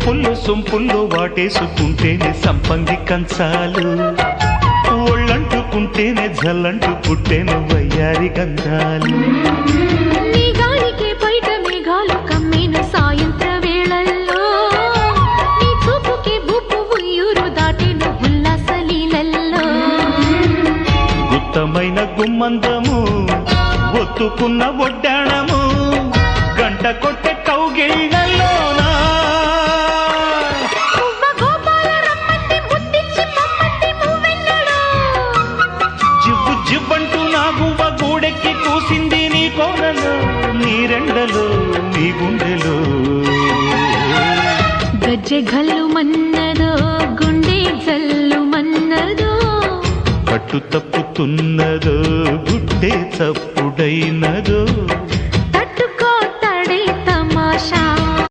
వంపుల్లో సొంపుల్లో వాటేసుకుంటేనే సంపంగి కంచాలు, ఒళ్ళంటుకుంటేనే జల్లంటు పుట్టేను వయ్యారి గంధాలు. నీ గాలికే బయట మేఘాలు కమ్మేను సాయంత్ర వేళల్లో, నీ చూపుకే బుప్పు ఉయ్యూరు దాటేను ఉల్లాస లీలల్లో. గుత్తమైన గుమ్మందము ఒత్తుకున్న ఒడ్డాణము గంట కొట్టే కౌగిళ్ళలోనా జివ్వు జివ్వంటూ నా గువ్వ గూడెక్కి కూసింది నీ కోనలో, నీ రెండలో నీ గుండెలో. గజ్జె గల్లు మన్నదో గుండె జల్లు మన్నదో, పట్టు తప్పుతున్నదో గుడ్డే చప్పుడైనదో.